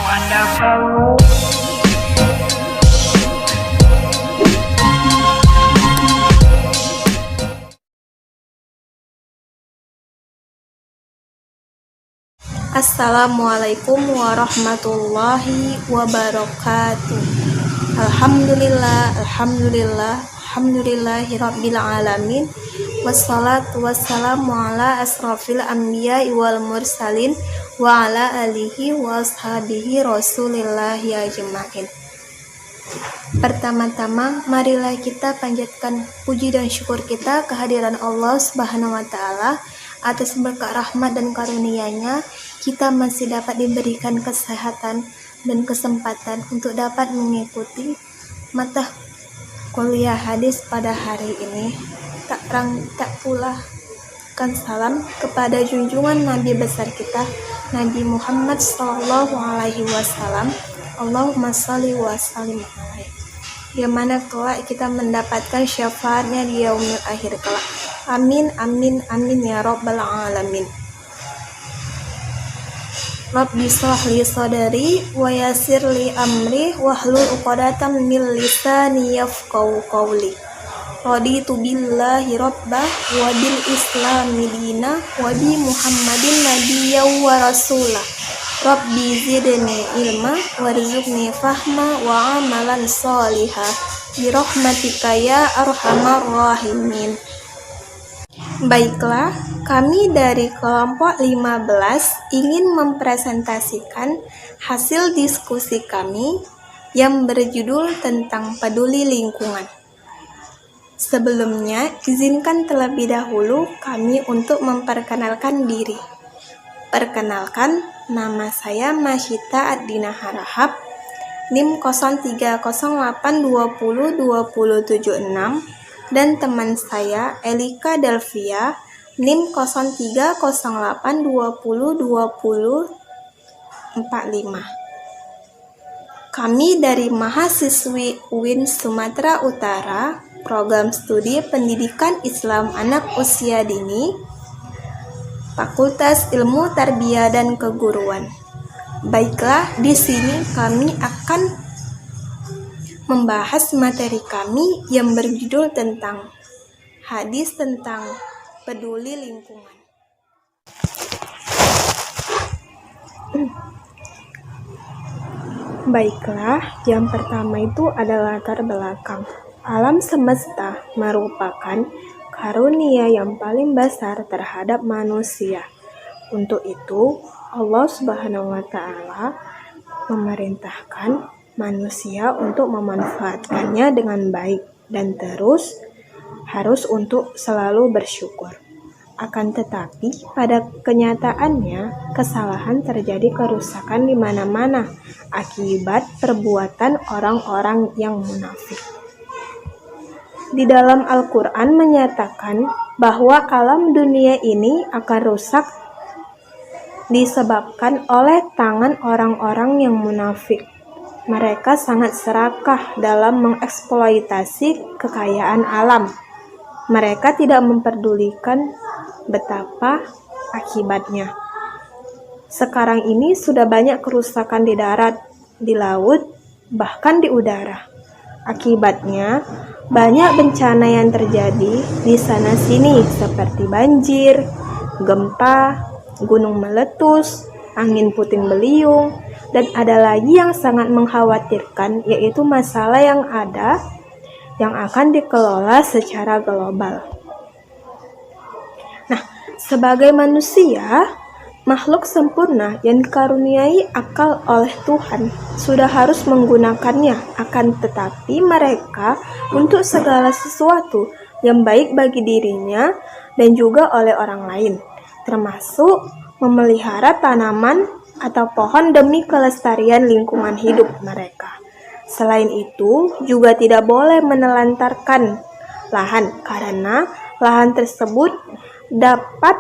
wonderful. Assalamualaikum warahmatullahi wabarakatuh. Alhamdulillahirabbil alamin. Wassalatu wassalamu ala asrofil anbiya'i wal mursalin wa ala alihi wa ashabihi rasulillahi ajma'in. Pertama-tama, marilah kita panjatkan puji dan syukur kita kehadiran Allah Subhanahu wa Ta'ala. Atas berkat rahmat dan karunia-Nya, kita masih dapat diberikan kesehatan dan kesempatan untuk dapat mengikuti mata kuliah hadis pada hari ini. Tak pula kan salam kepada junjungan Nabi besar kita, Nabi Muhammad sallallahu alaihi wasallam. Allahumma shalli wa sallim alaihi. Di mana kelak kita mendapatkan syafaatnya di yaumil akhir kelak. Amin amin amin ya rabbal alamin. Rabbi shrah li sadri wa yassir li amri wahlul 'uqdatam min lisani yafqahu qawli. Raditu billahi rabbah wa bil islami dina wa bi Muhammadin nabiyyan wa rasulah. Rabbi zidni ilma warzuqni fahma wa amalan sholihah bi rahmatika ya arhamar rahimin. Baiklah, kami dari kelompok 15 ingin mempresentasikan hasil diskusi kami yang berjudul tentang peduli lingkungan. Sebelumnya, izinkan terlebih dahulu kami untuk memperkenalkan diri. Perkenalkan, nama saya Masyita Adina Harahap, NIM 0308202076, dan teman saya Elika Delvia, NIM 0308202045. Kami dari mahasiswi UIN Sumatera Utara, Program Studi Pendidikan Islam Anak Usia Dini, Fakultas Ilmu Tarbiyah dan Keguruan. Baiklah, di sini kami akan membahas materi kami yang berjudul tentang hadis tentang peduli lingkungan. Baiklah, yang pertama itu adalah latar belakang. Alam semesta merupakan karunia yang paling besar terhadap manusia. Untuk itu, Allah Subhanahu wa Ta'ala memerintahkan manusia untuk memanfaatkannya dengan baik dan terus harus untuk selalu bersyukur. Akan tetapi pada kenyataannya kesalahan terjadi, kerusakan di mana-mana akibat perbuatan orang-orang yang munafik. Di dalam Al-Quran menyatakan bahwa alam dunia ini akan rusak disebabkan oleh tangan orang-orang yang munafik. Mereka sangat serakah dalam mengeksploitasi kekayaan alam. Mereka tidak memperdulikan betapa akibatnya. Sekarang ini sudah banyak kerusakan di darat, di laut, bahkan di udara. Akibatnya, banyak bencana yang terjadi di sana-sini seperti banjir, gempa, gunung meletus, angin puting beliung, dan ada lagi yang sangat mengkhawatirkan, yaitu masalah yang akan dikelola secara global. Nah, sebagai manusia, makhluk sempurna yang dikaruniai akal oleh Tuhan, sudah harus menggunakannya. Akan tetapi mereka untuk segala sesuatu yang baik bagi dirinya dan juga oleh orang lain, termasuk memelihara tanaman atau pohon demi kelestarian lingkungan hidup mereka. Selain itu, juga tidak boleh menelantarkan lahan karena lahan tersebut dapat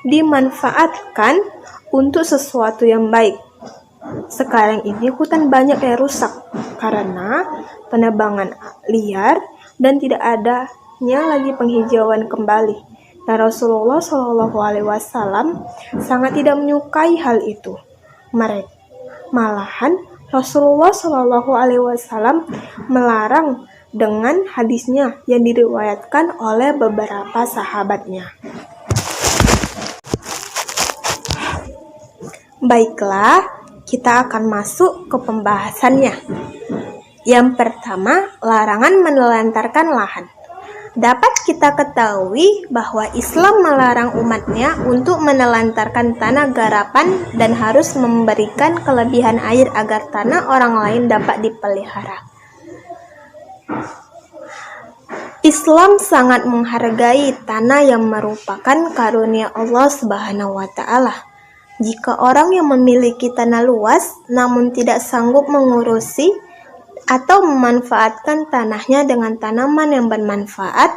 dimanfaatkan untuk sesuatu yang baik. Sekarang ini hutan banyak yang rusak karena penebangan liar dan tidak adanya lagi penghijauan kembali. Dan Rasulullah SAW sangat tidak menyukai hal itu. mereka. Malahan Rasulullah Shallallahu Alaihi Wasallam melarang dengan hadisnya yang diriwayatkan oleh beberapa sahabatnya. Baiklah, kita akan masuk ke pembahasannya. Yang pertama, larangan menelantarkan lahan. Dapat kita ketahui bahwa Islam melarang umatnya untuk menelantarkan tanah garapan dan harus memberikan kelebihan air agar tanah orang lain dapat dipelihara. Islam sangat menghargai tanah yang merupakan karunia Allah Subhanahu wa Ta'ala. Jika orang yang memiliki tanah luas namun tidak sanggup mengurusi atau memanfaatkan tanahnya dengan tanaman yang bermanfaat,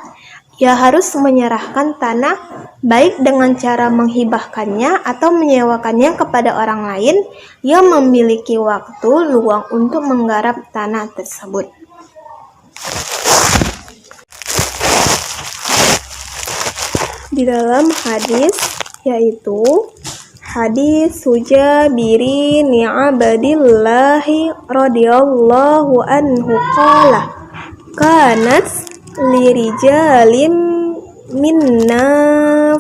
ia harus menyerahkan tanah baik dengan cara menghibahkannya atau menyewakannya kepada orang lain yang memiliki waktu luang untuk menggarap tanah tersebut. Di dalam hadis, yaitu hadis Jabirin Abdillahi radhiyallahu anhu qala kanat lirijalim minna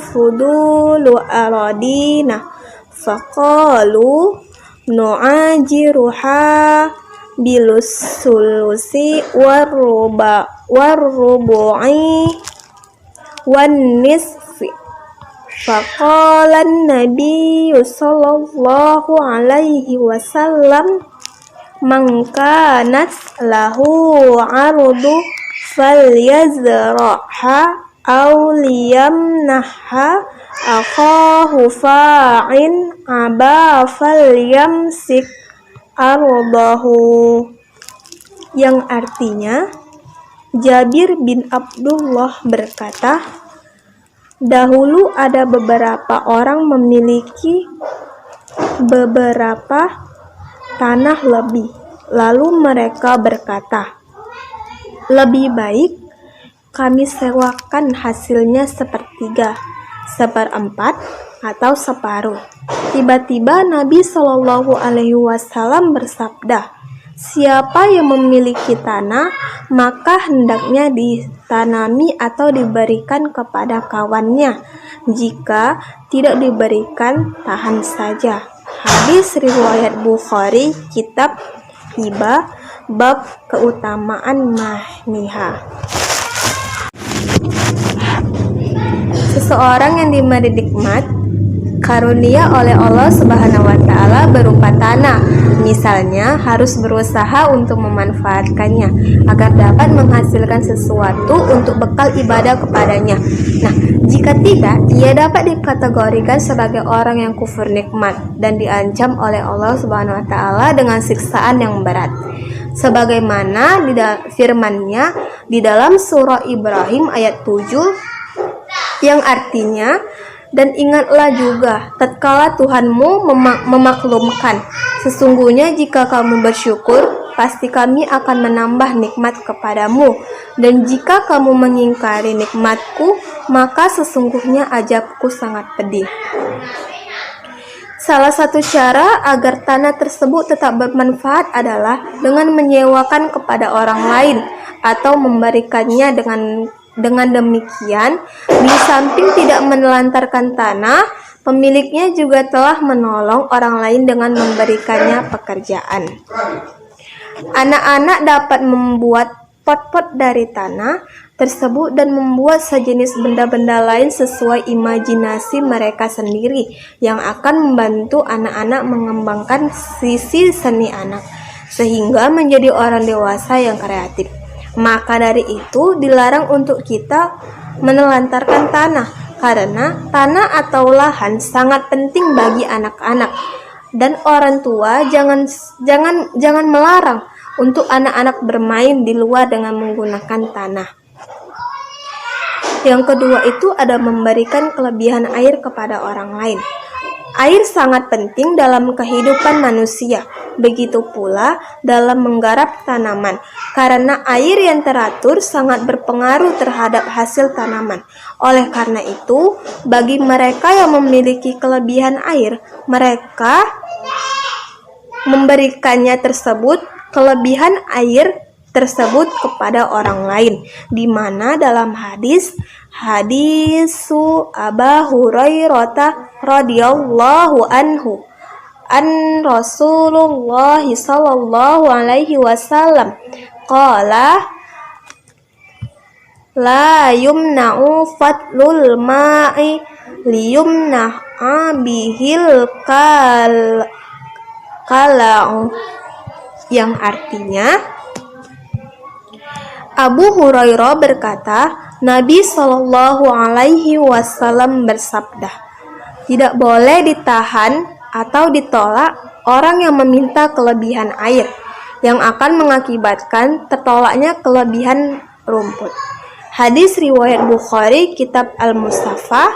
fudulu aradina faqalu nu'ajiruha bilusulusi warrubu'i wan nisfi. Faqala an-nabiy sallallahu alaihi wasallam man kanat lahu 'ardu falyazra'ha aw liyamnahha akhahu fa'in aba falyamsik ardahu. Yang artinya, Jabir bin Abdullah berkata, dahulu ada beberapa orang memiliki beberapa tanah lebih. Lalu mereka berkata, lebih baik kami sewakan hasilnya sepertiga, seperempat, atau separuh. Tiba-tiba Nabi Shallallahu Alaihi Wasallam bersabda, siapa yang memiliki tanah, maka hendaknya ditanami atau diberikan kepada kawannya. Jika tidak diberikan, tahan saja. Hadis riwayat Bukhari, kitab hibah, bab keutamaan mahniha. Seseorang yang diberi nikmat karunia oleh Allah Subhanahu wa Ta'ala berupa tanah, misalnya, harus berusaha untuk memanfaatkannya agar dapat menghasilkan sesuatu untuk bekal ibadah kepadanya. Nah, jika tidak, ia dapat dikategorikan sebagai orang yang kufur nikmat dan diancam oleh Allah Subhanahu wa Ta'ala dengan siksaan yang berat. Sebagaimana firman-Nya di dalam surah Ibrahim ayat 7 yang artinya, dan ingatlah juga tatkala Tuhanmu memaklumkan, sesungguhnya jika kamu bersyukur, pasti kami akan menambah nikmat kepadamu, dan jika kamu mengingkari nikmatku, maka sesungguhnya azabku sangat pedih. Salah satu cara agar tanah tersebut tetap bermanfaat adalah dengan menyewakan kepada orang lain atau memberikannya. Dengan demikian, di samping tidak menelantarkan tanah, pemiliknya juga telah menolong orang lain dengan memberikannya pekerjaan. Anak-anak dapat membuat pot-pot dari tanah tersebut dan membuat sejenis benda-benda lain sesuai imajinasi mereka sendiri yang akan membantu anak-anak mengembangkan sisi seni anak sehingga menjadi orang dewasa yang kreatif. Maka dari itu dilarang untuk kita menelantarkan tanah, karena tanah atau lahan sangat penting bagi anak-anak, dan orang tua jangan melarang untuk anak-anak bermain di luar dengan menggunakan tanah. Yang kedua itu ada memberikan kelebihan air kepada orang lain. Air sangat penting dalam kehidupan manusia, begitu pula dalam menggarap tanaman, karena air yang teratur sangat berpengaruh terhadap hasil tanaman. Oleh karena itu, bagi mereka yang memiliki kelebihan air, mereka memberikannya tersebut, kelebihan air tersebut kepada orang lain, di mana dalam hadisu Aba Hurairah radhiyallahu anhu an Rasulullah sallallahu alaihi wasallam qala la yumna'u fadlul ma'i liyumna'a bihil kala'u, yang artinya Abu Hurairah berkata, Nabi Shallallahu Alaihi Wasallam bersabda, tidak boleh ditahan atau ditolak orang yang meminta kelebihan air, yang akan mengakibatkan tertolaknya kelebihan rumput. Hadis riwayat Bukhari, Kitab Al-Mustafa,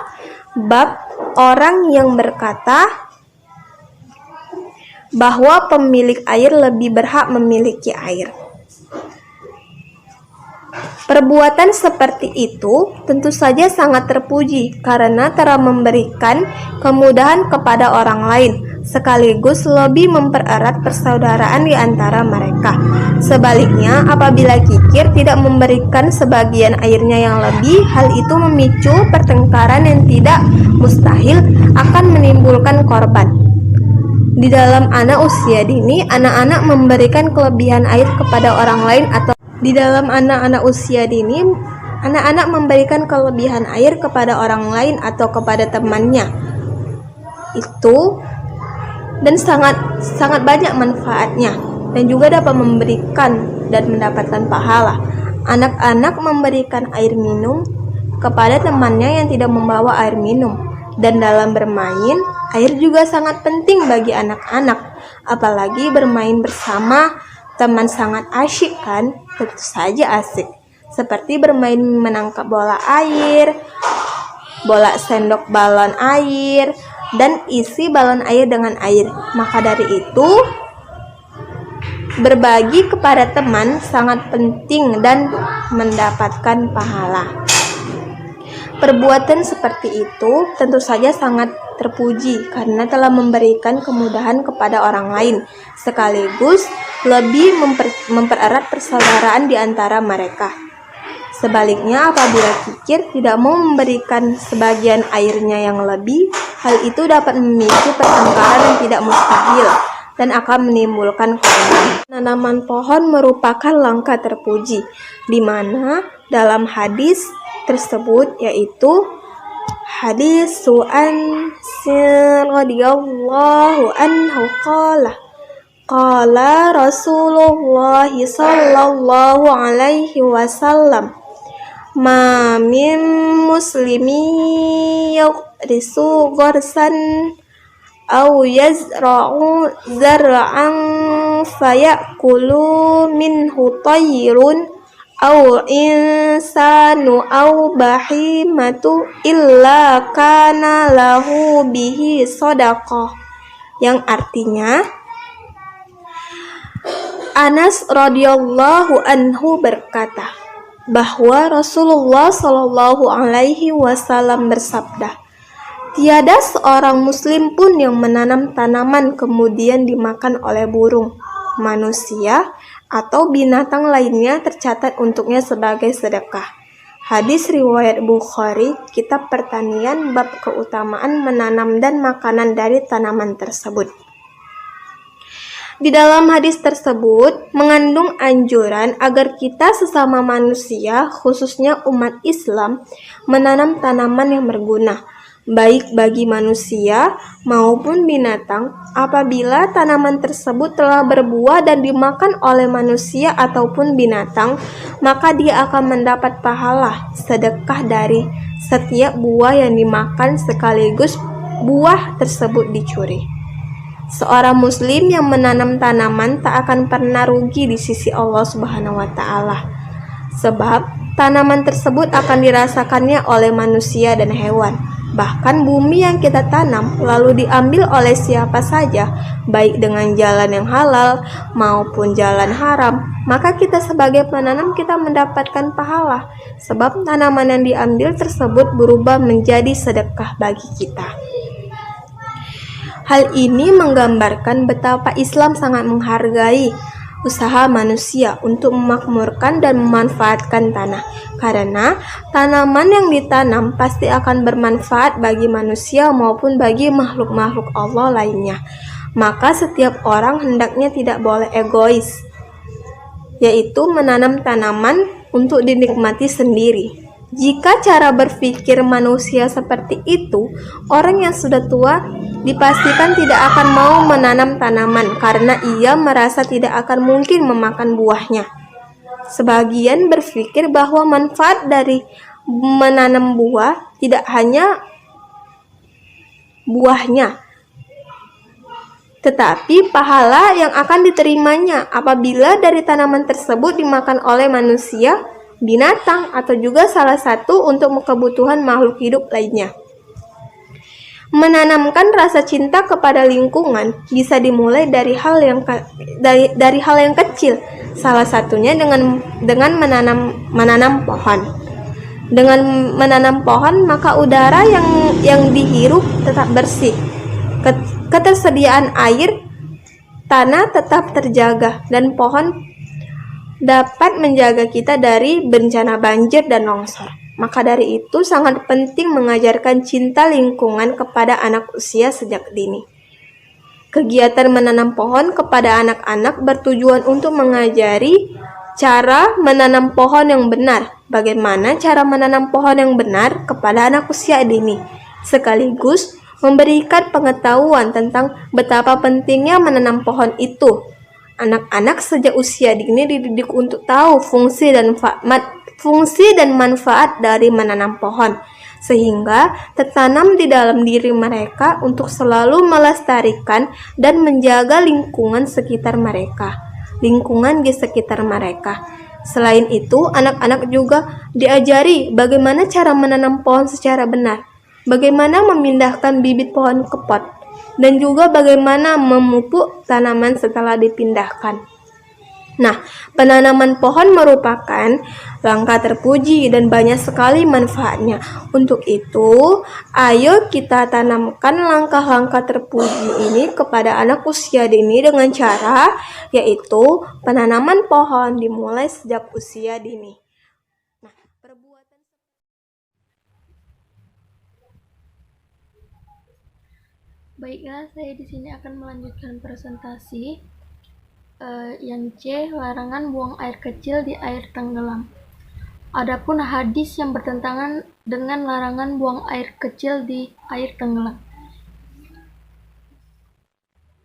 bab orang yang berkata bahwa pemilik air lebih berhak memiliki air. Perbuatan seperti itu tentu saja sangat terpuji karena telah memberikan kemudahan kepada orang lain, sekaligus lebih mempererat persaudaraan di antara mereka. Sebaliknya, apabila kikir tidak memberikan sebagian airnya yang lebih, hal itu memicu pertengkaran yang tidak mustahil akan menimbulkan korban. Di dalam anak usia dini, anak-anak memberikan kelebihan air kepada orang lain atau anak-anak memberikan kelebihan air kepada orang lain atau kepada temannya. Itu dan sangat banyak manfaatnya dan juga dapat memberikan dan mendapatkan pahala. Anak-anak memberikan air minum kepada temannya yang tidak membawa air minum, dan dalam bermain, air juga sangat penting bagi anak-anak, apalagi bermain bersama teman sangat asyik kan? Tentu saja asik. Seperti bermain menangkap bola air, bola sendok balon air, dan isi balon air dengan air. Maka dari itu, berbagi kepada teman sangat penting dan mendapatkan pahala. Perbuatan seperti itu tentu saja sangat terpuji karena telah memberikan kemudahan kepada orang lain, sekaligus lebih mempererat persaudaraan di antara mereka. Sebaliknya, apabila kikir tidak mau memberikan sebagian airnya yang lebih, hal itu dapat memicu pertengkaran yang tidak mustahil dan akan menimbulkan korban. Tanaman pohon merupakan langkah terpuji, di mana dalam hadis tersebut, yaitu hadis Anas radhiyallahu anhu qala Rasulullah sallallahu alaihi wasallam, ma min muslimin yaqrisu gharsan aw yazra'u zar'an fayakulu minhu tayrun aw insanu aw bahimatu illa kana lahu bihi sadaqah, yang artinya Anas radhiyallahu anhu berkata bahwa Rasulullah Shallallahu alaihi wasallam bersabda, tiada seorang muslim pun yang menanam tanaman kemudian dimakan oleh burung, manusia, atau binatang lainnya tercatat untuknya sebagai sedekah. Hadis riwayat Bukhari, Kitab Pertanian, bab keutamaan menanam dan makanan dari tanaman tersebut. Di dalam hadis tersebut mengandung anjuran agar kita sesama manusia, khususnya umat Islam, menanam tanaman yang berguna, baik bagi manusia maupun binatang. Apabila tanaman tersebut telah berbuah dan dimakan oleh manusia ataupun binatang, maka dia akan mendapat pahala sedekah dari setiap buah yang dimakan, sekaligus buah tersebut dicuri. Seorang muslim yang menanam tanaman tak akan pernah rugi di sisi Allah Subhanahu wa taala, sebab tanaman tersebut akan dirasakannya oleh manusia dan hewan. Bahkan bumi yang kita tanam lalu diambil oleh siapa saja, baik dengan jalan yang halal maupun jalan haram, maka kita sebagai penanam kita mendapatkan pahala, sebab tanaman yang diambil tersebut berubah menjadi sedekah bagi kita. Hal ini menggambarkan betapa Islam sangat menghargai usaha manusia untuk memakmurkan dan memanfaatkan tanah, karena tanaman yang ditanam pasti akan bermanfaat bagi manusia maupun bagi makhluk-makhluk Allah lainnya. Maka setiap orang hendaknya tidak boleh egois, yaitu menanam tanaman untuk dinikmati sendiri. Jika cara berpikir manusia seperti itu, orang yang sudah tua dipastikan tidak akan mau menanam tanaman karena ia merasa tidak akan mungkin memakan buahnya. Sebagian berpikir bahwa manfaat dari menanam buah tidak hanya buahnya, tetapi pahala yang akan diterimanya apabila dari tanaman tersebut dimakan oleh manusia, binatang, atau juga salah satu untuk kebutuhan makhluk hidup lainnya. Menanamkan rasa cinta kepada lingkungan bisa dimulai dari hal yang kecil. Salah satunya dengan menanam pohon. Dengan menanam pohon, maka udara yang dihirup tetap bersih. Ketersediaan air tanah tetap terjaga, dan pohon dapat menjaga kita dari bencana banjir dan longsor. Maka dari itu sangat penting mengajarkan cinta lingkungan kepada anak usia sejak dini. Kegiatan menanam pohon kepada anak-anak bertujuan untuk mengajari cara menanam pohon yang benar. Bagaimana cara menanam pohon yang benar kepada anak usia dini, sekaligus memberikan pengetahuan tentang betapa pentingnya menanam pohon itu. Anak-anak sejak usia dini dididik untuk tahu fungsi dan manfaat dari menanam pohon, sehingga tertanam di dalam diri mereka untuk selalu melestarikan dan menjaga lingkungan di sekitar mereka. Selain itu, anak-anak juga diajari bagaimana cara menanam pohon secara benar, bagaimana memindahkan bibit pohon ke pot, dan juga bagaimana memupuk tanaman setelah dipindahkan. Nah, penanaman pohon merupakan langkah terpuji dan banyak sekali manfaatnya. Untuk itu, ayo kita tanamkan langkah-langkah terpuji ini kepada anak usia dini dengan cara yaitu penanaman pohon dimulai sejak usia dini. Baiklah, saya di sini akan melanjutkan presentasi yang C, larangan buang air kecil di air tenggelam. Adapun hadis yang bertentangan dengan larangan buang air kecil di air tenggelam.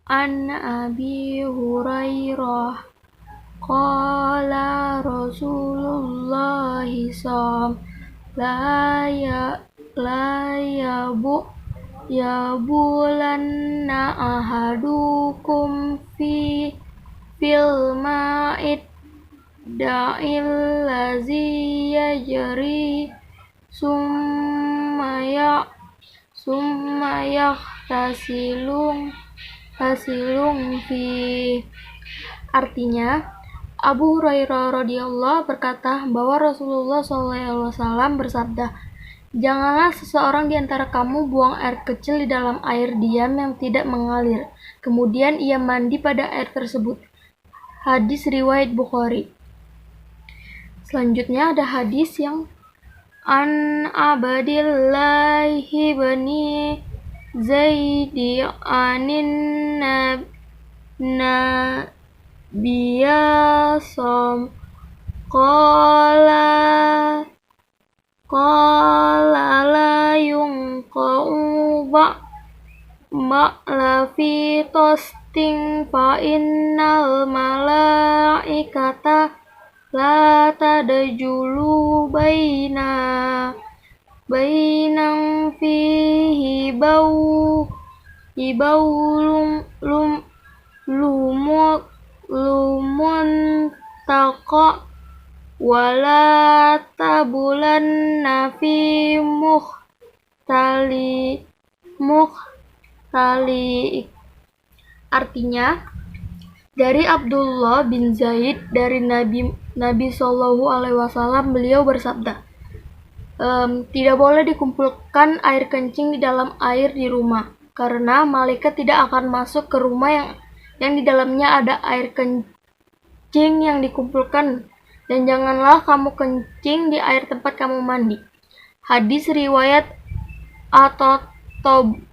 An Abi Hurairah qala Rasulullah la yabulanna ahadukum fil ma'id da'il lazi yajri summa yahtasilung fi. Artinya, Abu Hurairah radhiyallahu berkata bahwa Rasulullah SAW bersabda, janganlah seseorang di antara kamu buang air kecil di dalam air diam yang tidak mengalir, kemudian ia mandi pada air tersebut. Hadis riwayat Bukhari. Selanjutnya ada hadis yang An Abdillahi bani Zaidi anin nabiyasam qala la yunqa'u ba'la fi tosting fa innal malaikata la tadjulu bainang fihi lumun taqa wala tabulanna fi muhtali. Artinya, dari Abdullah bin Zaid dari Nabi Shallallahu Alaihi Wasallam, beliau bersabda, tidak boleh dikumpulkan air kencing di dalam air di rumah, karena malaikat tidak akan masuk ke rumah yang di dalamnya ada air kencing yang dikumpulkan, dan janganlah kamu kencing di air tempat kamu mandi. Hadis riwayat At-Tabrani.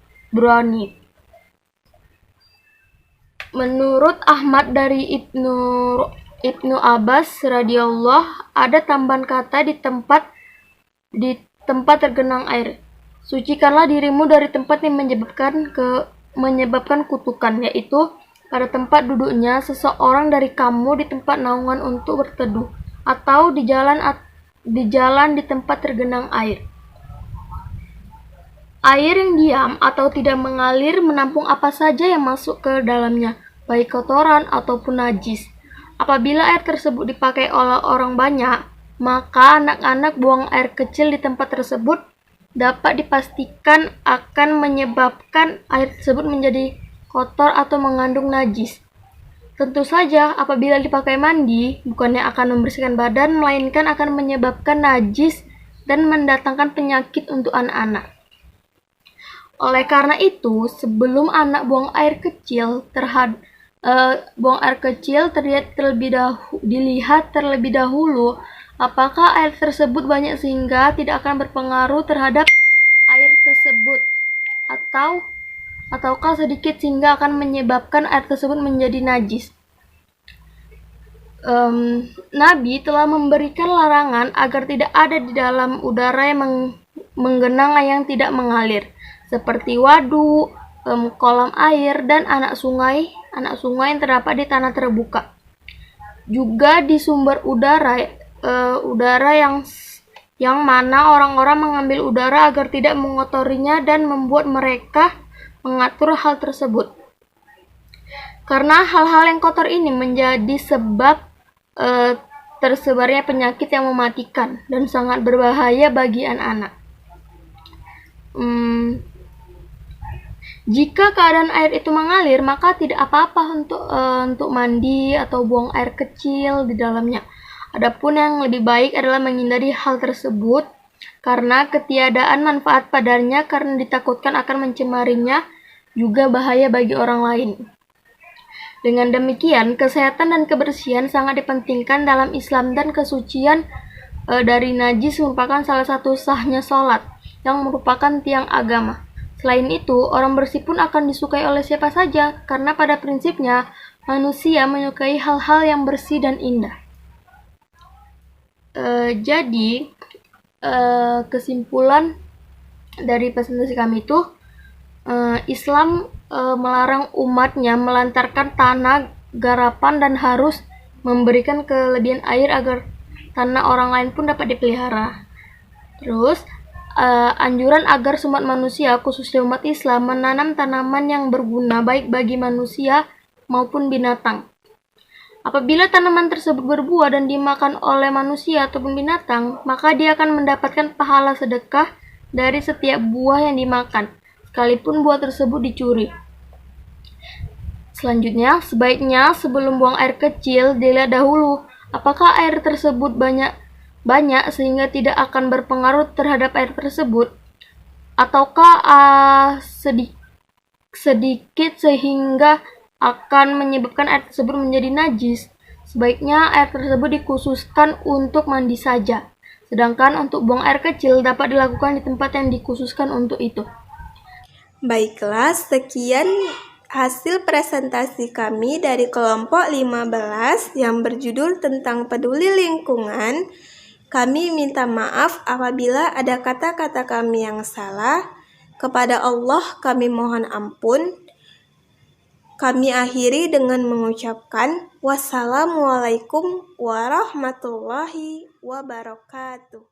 Menurut Ahmad dari Ibnu Abbas radhiyallahu, ada tambahan kata di tempat tergenang air. Sucikanlah dirimu dari tempat yang menyebabkan kutukan, yaitu pada tempat duduknya seseorang dari kamu di tempat naungan untuk berteduh, atau di jalan di tempat tergenang air. Air yang diam atau tidak mengalir menampung apa saja yang masuk ke dalamnya, baik kotoran ataupun najis. Apabila air tersebut dipakai oleh orang banyak, maka anak-anak buang air kecil di tempat tersebut dapat dipastikan akan menyebabkan air tersebut menjadi kotor atau mengandung najis. Tentu saja, apabila dipakai mandi, bukannya akan membersihkan badan, melainkan akan menyebabkan najis dan mendatangkan penyakit untuk anak-anak. Oleh karena itu, sebelum anak buang air kecil, dilihat terlebih dahulu apakah air tersebut banyak sehingga tidak akan berpengaruh terhadap air tersebut, ataukah sedikit sehingga akan menyebabkan air tersebut menjadi najis. Nabi telah memberikan larangan agar tidak ada di dalam udara yang menggenang yang tidak mengalir, seperti waduk, kolam air, dan anak sungai yang terdapat di tanah terbuka. Juga di sumber udara yang mana orang-orang mengambil udara agar tidak mengotorinya dan membuat mereka mengatur hal tersebut. Karena hal-hal yang kotor ini menjadi sebab tersebarnya penyakit yang mematikan dan sangat berbahaya bagi anak-anak. Jika keadaan air itu mengalir, maka tidak apa-apa untuk mandi atau buang air kecil di dalamnya. Adapun yang lebih baik adalah menghindari hal tersebut karena ketiadaan manfaat padanya, karena ditakutkan akan mencemarinya, juga bahaya bagi orang lain. Dengan demikian, kesehatan dan kebersihan sangat dipentingkan dalam Islam, dan kesucian dari najis merupakan salah satu sahnya sholat yang merupakan tiang agama. Selain itu, orang bersih pun akan disukai oleh siapa saja, karena pada prinsipnya manusia menyukai hal-hal yang bersih dan indah. Jadi, kesimpulan dari presentasi kami itu, Islam melarang umatnya melantarkan tanah garapan dan harus memberikan kelebihan air agar tanah orang lain pun dapat dipelihara. Terus, anjuran agar semua manusia, khususnya umat Islam, menanam tanaman yang berguna baik bagi manusia maupun binatang. Apabila tanaman tersebut berbuah dan dimakan oleh manusia ataupun binatang, maka dia akan mendapatkan pahala sedekah dari setiap buah yang dimakan, sekalipun buah tersebut dicuri. Selanjutnya, sebaiknya sebelum buang air kecil, dilihat dahulu apakah air tersebut banyak sehingga tidak akan berpengaruh terhadap air tersebut, ataukah sedikit sehingga akan menyebabkan air tersebut menjadi najis. Sebaiknya air tersebut dikhususkan untuk mandi saja, sedangkan untuk buang air kecil dapat dilakukan di tempat yang dikhususkan untuk itu. Baiklah, sekian hasil presentasi kami dari kelompok 15 yang berjudul tentang peduli lingkungan. Kami minta maaf apabila ada kata-kata kami yang salah. Kepada Allah kami mohon ampun. Kami akhiri dengan mengucapkan wassalamualaikum warahmatullahi wabarakatuh.